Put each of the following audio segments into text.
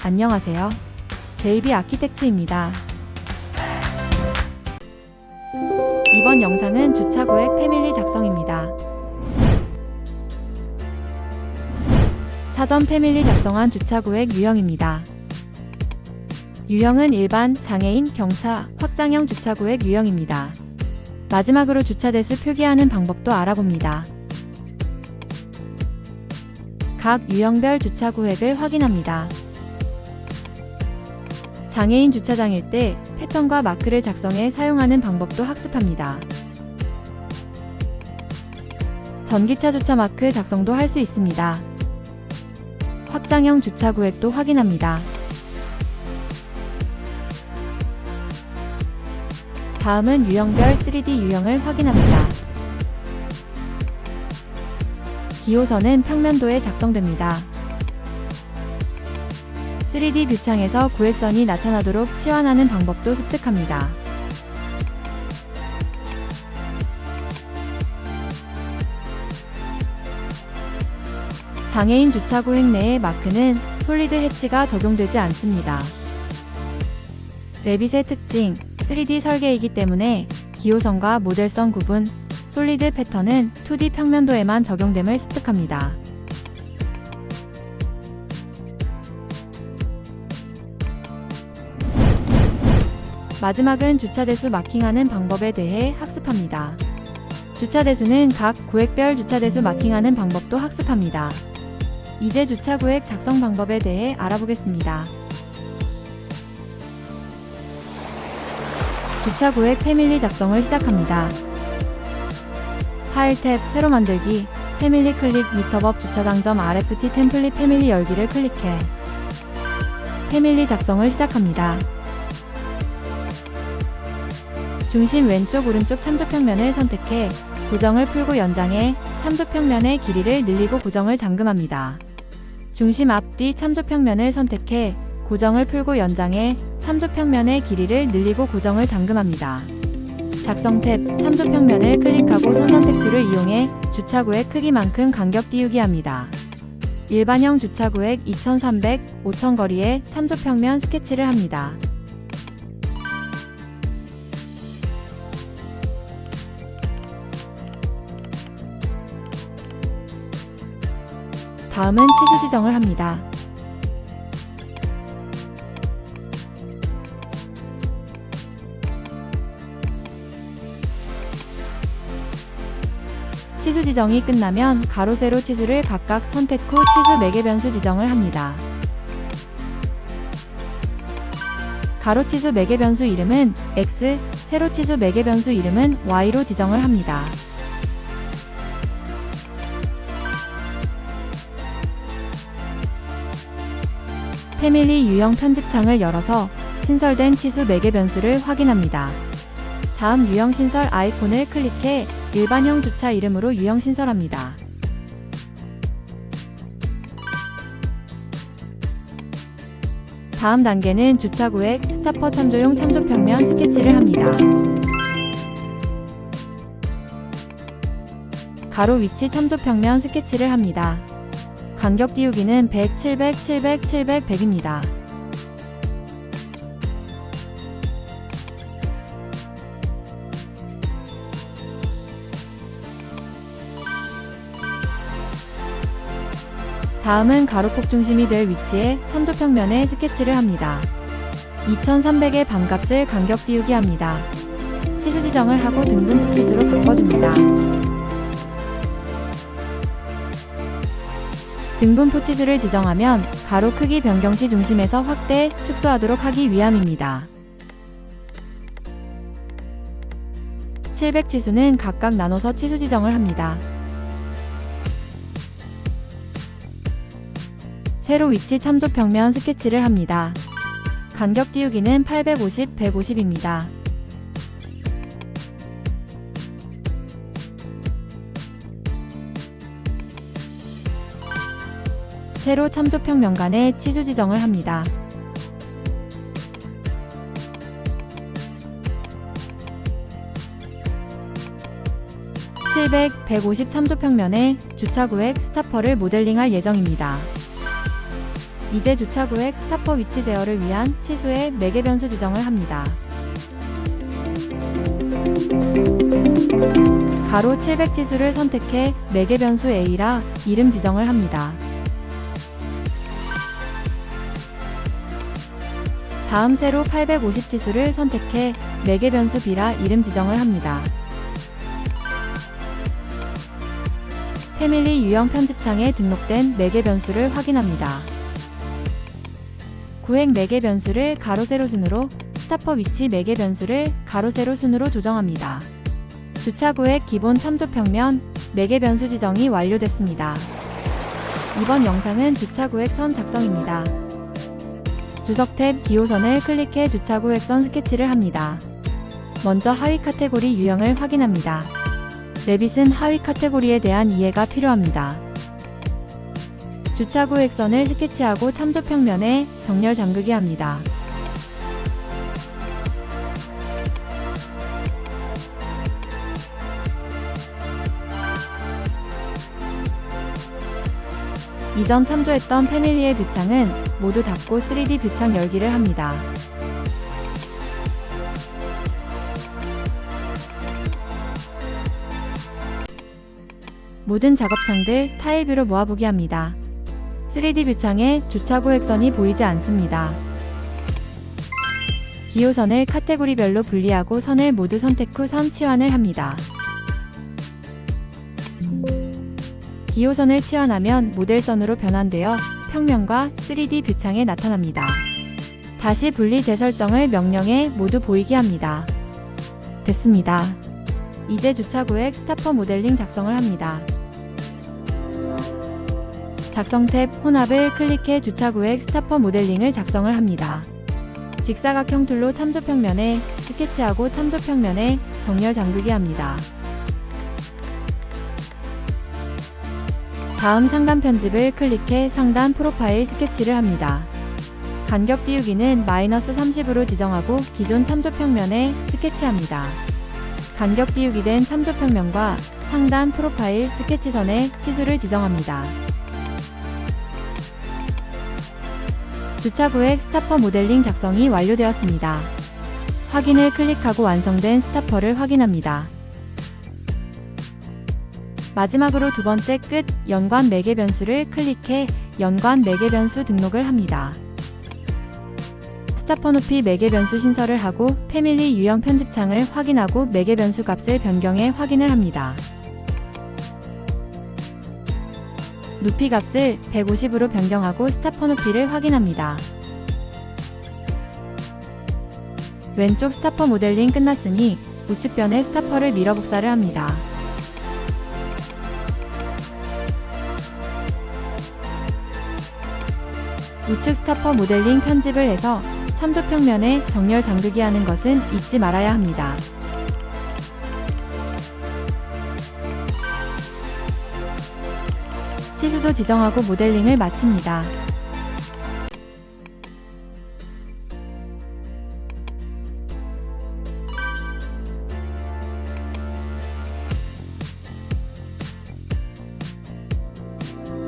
안녕하세요. JB 아키텍츠입니다. 이번 영상은 주차구획 패밀리 작성입니다. 사전 패밀리 작성한 주차구획 유형입니다. 유형은 일반, 장애인, 경차, 확장형 주차구획 유형입니다. 마지막으로 주차 대수 표기하는 방법도 알아봅니다. 각 유형별 주차구획을 확인합니다. 장애인 주차장일 때 패턴과 마크를 작성해 사용하는 방법도 학습합니다. 전기차 주차 마크 작성도 할 수 있습니다. 확장형 주차구획도 확인합니다. 다음은 유형별 3D 유형을 확인합니다. 기호선은 평면도에 작성됩니다. 3D 뷰창에서 구획선이 나타나도록 치환하는 방법도 습득합니다. 장애인 주차구획 내의 마크는 솔리드 해치가 적용되지 않습니다. 레빗의 특징, 3D 설계이기 때문에 기호선과 모델선 구분, 솔리드 패턴은 2D 평면도에만 적용됨을 습득합니다. 마지막은 주차 대수 마킹하는 방법에 대해 학습합니다. 주차 대수는 각 구획별 주차 대수 마킹하는 방법도 학습합니다. 이제 주차구획 작성 방법에 대해 알아보겠습니다. 주차구획 패밀리 작성을 시작합니다. 파일 탭 새로 만들기, 패밀리 클릭 미터법 주차장 RFT 템플릿 패밀리 열기를 클릭해 패밀리 작성을 시작합니다. 중심 왼쪽 오른쪽 참조평면을 선택해 고정을 풀고 연장해 참조평면의 길이를 늘리고 고정을 잠금합니다. 중심 앞뒤 참조평면을 선택해 고정을 풀고 연장해 참조평면의 길이를 늘리고 고정을 잠금합니다. 작성 탭 참조평면을 클릭하고 손선택 툴을 이용해 주차구획 크기만큼 간격 띄우기 합니다. 일반형 주차구획 2300, 5000 거리에 참조평면 스케치를 합니다. 다음은 치수 지정을 합니다. 치수 지정이 끝나면 가로 세로 치수를 각각 선택 후 치수 매개 변수 지정을 합니다. 가로 치수 매개 변수 이름은 X, 세로 치수 매개 변수 이름은 Y로 지정을 합니다. 패밀리 유형 편집창을 열어서 신설된 치수 매개 변수를 확인합니다. 다음 유형 신설 아이콘을 클릭해 일반형 주차 이름으로 유형 신설합니다. 다음 단계는 주차구획 스타퍼 참조용 참조평면 스케치를 합니다. 가로 위치 참조평면 스케치를 합니다. 간격 띄우기는 100, 700, 700, 700, 100입니다. 다음은 가로폭 중심이 될 위치에 참조평면에 스케치를 합니다. 2300의 반값을 간격 띄우기 합니다. 치수 지정을 하고 등분 토치수로 바꿔줍니다. 등분 포치수를 지정하면 가로 크기 변경 시 중심에서 확대, 축소하도록 하기 위함입니다. 700 치수는 각각 나눠서 치수 지정을 합니다. 세로 위치 참조평면 스케치를 합니다. 간격 띄우기는 850, 150입니다. 세로 참조평면 간의 치수 지정을 합니다. 700, 150 참조평면에 주차구획 스타퍼를 모델링할 예정입니다. 이제 주차구획 스타퍼 위치 제어를 위한 치수의 매개 변수 지정을 합니다. 가로 700 치수를 선택해 매개 변수 A라 이름 지정을 합니다. 다음 세로 850 치수를 선택해 매개 변수 B라 이름 지정을 합니다. 패밀리 유형 편집창에 등록된 매개 변수를 확인합니다. 구획 매개 변수를 가로 세로 순으로, 스타퍼 위치 매개 변수를 가로 세로 순으로 조정합니다. 주차구획 기본 참조평면 매개 변수 지정이 완료됐습니다. 이번 영상은 주차구획 선 작성입니다. 주석 탭 기호선을 클릭해 주차구획 선 스케치를 합니다. 먼저 하위 카테고리 유형을 확인합니다. 레빗은 하위 카테고리에 대한 이해가 필요합니다. 주차구획 선을 스케치하고 참조평면에 정렬 잠그기 합니다. 이전 참조했던 패밀리의 뷰창은 모두 닫고 3D 뷰창 열기를 합니다. 모든 작업창들 타일뷰로 모아보기 합니다. 3D 뷰창에 주차구획선이 보이지 않습니다. 기호선을 카테고리별로 분리하고 선을 모두 선택 후 선 치환을 합니다. 기호선을 치환하면 모델선으로 변환되어 평면과 3D 뷰창에 나타납니다. 다시 분리 재설정을 명령해 모두 보이게 합니다. 됐습니다. 이제 주차구획 스타퍼 모델링 작성을 합니다. 작성 탭 혼합을 클릭해 주차구획 스타퍼 모델링을 작성을 합니다. 직사각형 툴로 참조평면에 스케치하고 참조평면에 정렬 잠그기 합니다. 다음 상단 편집을 클릭해 상단 프로파일 스케치를 합니다. 간격 띄우기는 -30으로 지정하고 기존 참조평면에 스케치합니다. 간격 띄우기 된 참조평면과 상단 프로파일 스케치선의 치수를 지정합니다. 주차구획 스타퍼 모델링 작성이 완료되었습니다. 확인을 클릭하고 완성된 스타퍼를 확인합니다. 마지막으로 두 번째 끝 연관 매개 변수를 클릭해 연관 매개 변수 등록을 합니다. 스타퍼 높이 매개 변수 신설을 하고 패밀리 유형 편집창을 확인하고 매개 변수 값을 변경해 확인을 합니다. 높이 값을 150으로 변경하고 스타퍼 높이를 확인합니다. 왼쪽 스타퍼 모델링 끝났으니 우측변에 스타퍼를 밀어 복사를 합니다. 우측 스타퍼 모델링 편집을 해서 참조평면에 정렬 잠그기 하는 것은 잊지 말아야 합니다. 치수도 지정하고 모델링을 마칩니다.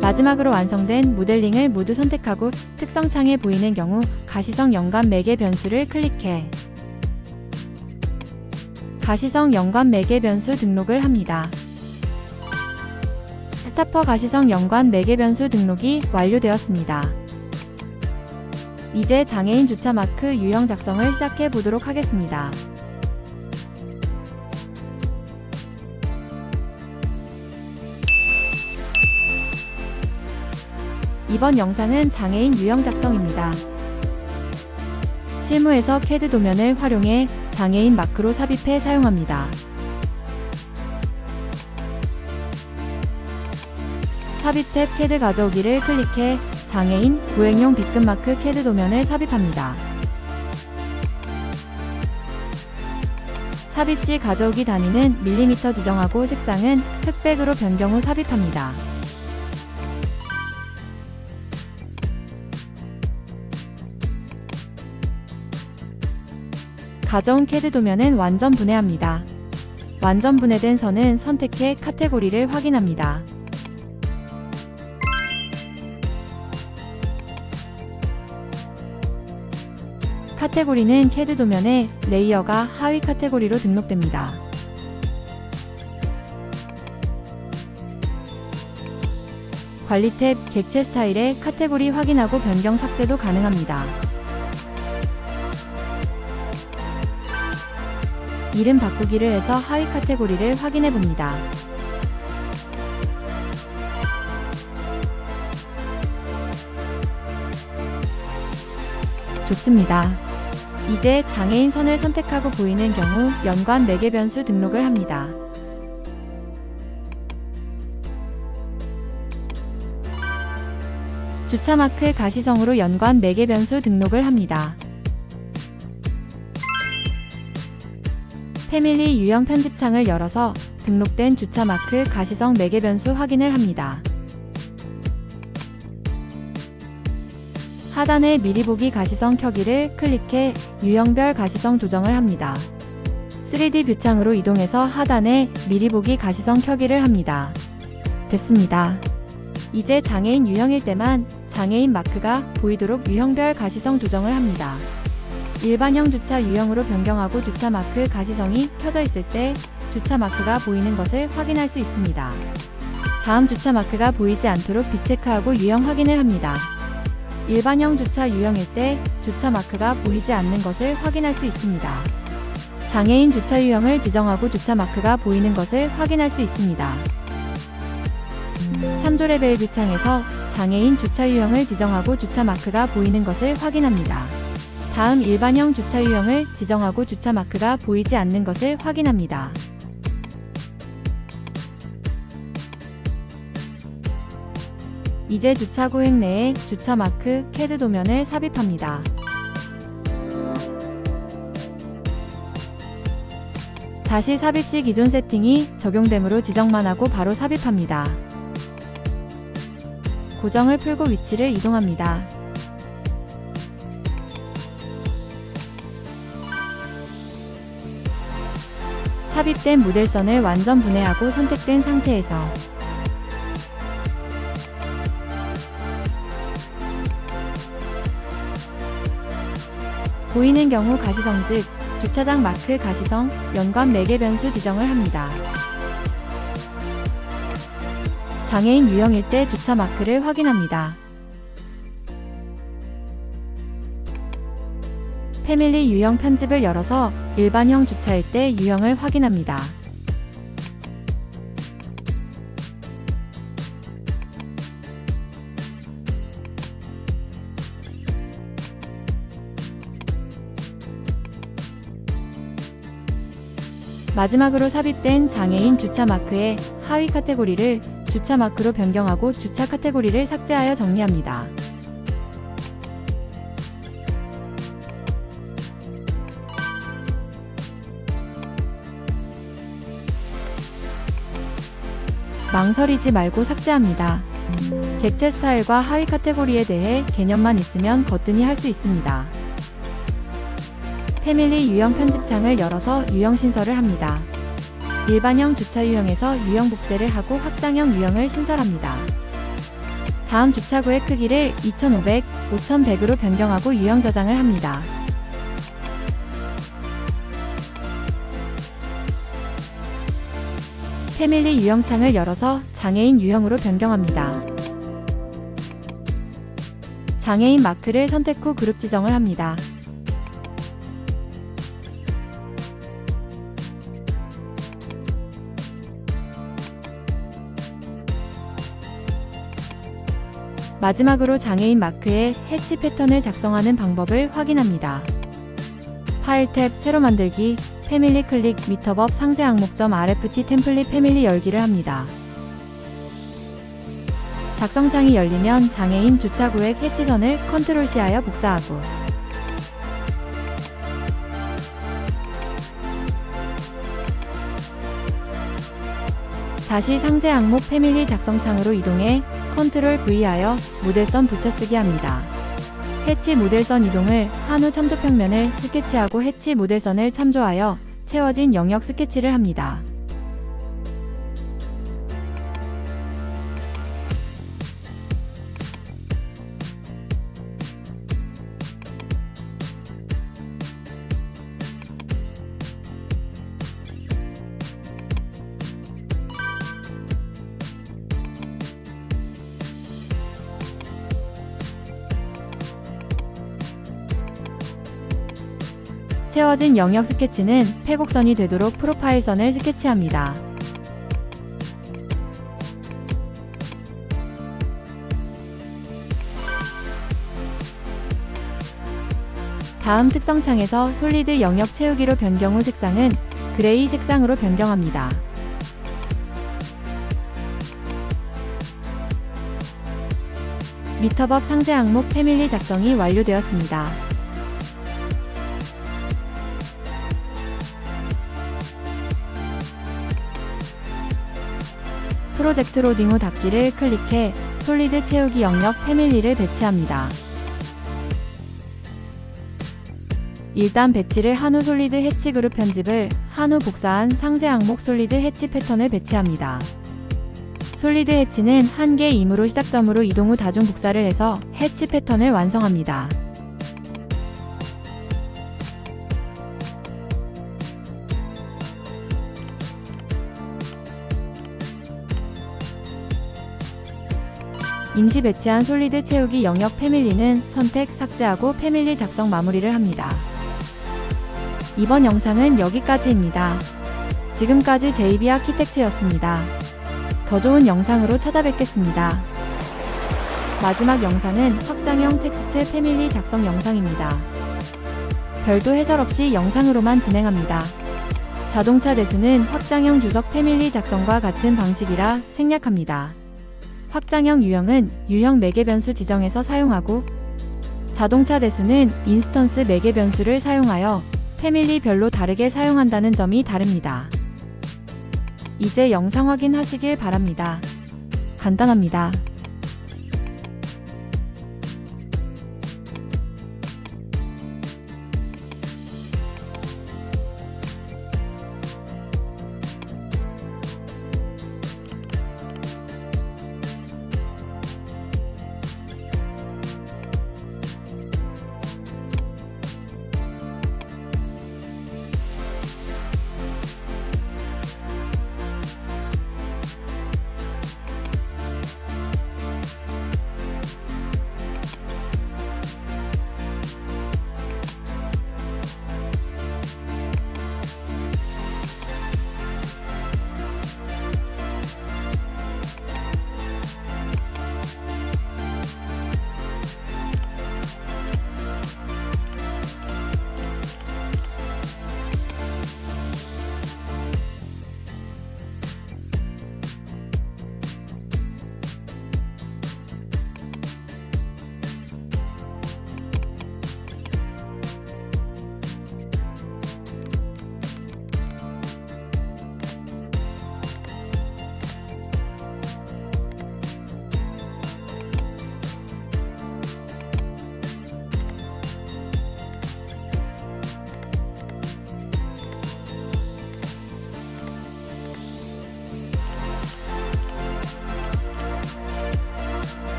마지막으로 완성된 모델링을 모두 선택하고 특성창에 보이는 경우 가시성 연관 매개 변수를 클릭해 가시성 연관 매개 변수 등록을 합니다. 스타퍼 가시성 연관 매개 변수 등록이 완료되었습니다. 이제 장애인 주차 마크 유형 작성을 시작해 보도록 하겠습니다. 이번 영상은 장애인 유형 작성입니다. 실무에서 CAD 도면을 활용해 장애인 마크로 삽입해 사용합니다. 삽입 탭 CAD 가져오기를 클릭해 장애인 구획용 B급 마크 CAD 도면을 삽입합니다. 삽입 시 가져오기 단위는 밀리미터 지정하고 색상은 흑백으로 변경 후 삽입합니다. 가져온 CAD 도면은 완전 분해합니다. 완전 분해된 선은 선택해 카테고리를 확인합니다. 카테고리는 CAD 도면에 레이어가 하위 카테고리로 등록됩니다. 관리 탭 객체 스타일의 카테고리 확인하고 변경 삭제도 가능합니다. 이름 바꾸기를 해서 하위 카테고리를 확인해 봅니다. 좋습니다. 이제 장애인 선을 선택하고 보이는 경우 연관 매개 변수 등록을 합니다. 주차 마크 가시성으로 연관 매개 변수 등록을 합니다. 패밀리 유형 편집창을 열어서 등록된 주차 마크 가시성 매개 변수 확인을 합니다. 하단의 미리 보기 가시성 켜기를 클릭해 유형별 가시성 조정을 합니다. 3D 뷰창으로 이동해서 하단에 미리 보기 가시성 켜기를 합니다. 됐습니다. 이제 장애인 유형일 때만 장애인 마크가 보이도록 유형별 가시성 조정을 합니다. 일반형 주차 유형으로 변경하고 주차 마크 가시성이 켜져 있을 때 주차 마크가 보이는 것을 확인할 수 있습니다. 다음 주차 마크가 보이지 않도록 비체크하고 유형 확인을 합니다. 일반형 주차 유형일 때 주차 마크가 보이지 않는 것을 확인할 수 있습니다. 장애인 주차 유형을 지정하고 주차 마크가 보이는 것을 확인할 수 있습니다. 참조 레벨 뷰창에서 장애인 주차 유형을 지정하고 주차 마크가 보이는 것을 확인합니다. 다음 일반형 주차 유형을 지정하고 주차 마크가 보이지 않는 것을 확인합니다. 이제 주차 구획 내에 주차 마크 CAD 도면을 삽입합니다. 다시 삽입 시 기존 세팅이 적용되므로 지정만 하고 바로 삽입합니다. 고정을 풀고 위치를 이동합니다. 삽입된 모델선을 완전 분해하고 선택된 상태에서 보이는 경우 가시성 즉 주차장 마크 가시성 연관 매개 변수 지정을 합니다. 장애인 유형일 때 주차 마크를 확인합니다. 패밀리 유형 편집을 열어서 일반형 주차일 때 유형을 확인합니다. 마지막으로 삽입된 장애인 주차 마크의 하위 카테고리를 주차 마크로 변경하고 주차 카테고리를 삭제하여 정리합니다. 망설이지 말고 삭제합니다. 객체 스타일과 하위 카테고리에 대해 개념만 있으면 거뜬히 할 수 있습니다. 패밀리 유형 편집창을 열어서 유형 신설을 합니다. 일반형 주차 유형에서 유형 복제를 하고 확장형 유형을 신설합니다. 다음 주차구의 크기를 2500, 5100으로 변경하고 유형 저장을 합니다. 패밀리 유형창을 열어서 장애인 유형으로 변경합니다. 장애인 마크를 선택 후 그룹 지정을 합니다. 마지막으로 장애인 마크의 해치 패턴을 작성하는 방법을 확인합니다. 파일 탭 새로 만들기, 패밀리 클릭 미터법 상세 항목점 RFT 템플릿 패밀리 열기를 합니다. 작성창이 열리면 장애인 주차 구획 해치선을 컨트롤 C하여 복사하고 다시 상세 항목 패밀리 작성창으로 이동해 컨트롤 V하여 모델선 붙여쓰기 합니다. 해치 모델선 이동을 한 후 참조 평면을 스케치하고 해치 모델선을 참조하여 채워진 영역 스케치를 합니다. 채워진 영역 스케치는 폐곡선이 되도록 프로파일선을 스케치합니다. 다음 특성창에서 솔리드 영역 채우기로 변경 후 색상은 그레이 색상으로 변경합니다. 미터법 상세 항목 패밀리 작성이 완료되었습니다. 프로젝트 로딩 후 닫기를 클릭해 솔리드 채우기 영역 패밀리를 배치합니다. 일단 배치를 한 후 솔리드 해치 그룹 편집을 한 후 복사한 상세 항목 솔리드 해치 패턴을 배치합니다. 솔리드 해치는 한 개의 임으로 시작점으로 이동 후 다중 복사를 해서 해치 패턴을 완성합니다. 임시 배치한 솔리드 채우기 영역 패밀리는 선택, 삭제하고 패밀리 작성 마무리를 합니다. 이번 영상은 여기까지입니다. 지금까지 JB 아키텍처였습니다. 더 좋은 영상으로 찾아뵙겠습니다. 마지막 영상은 확장형 텍스트 패밀리 작성 영상입니다. 별도 해설 없이 영상으로만 진행합니다. 자동차 대수는 확장형 주석 패밀리 작성과 같은 방식이라 생략합니다. 확장형 유형은 유형 매개 변수 지정에서 사용하고 자동차 대수는 인스턴스 매개 변수를 사용하여 패밀리별로 다르게 사용한다는 점이 다릅니다. 이제 영상 확인하시길 바랍니다. 간단합니다.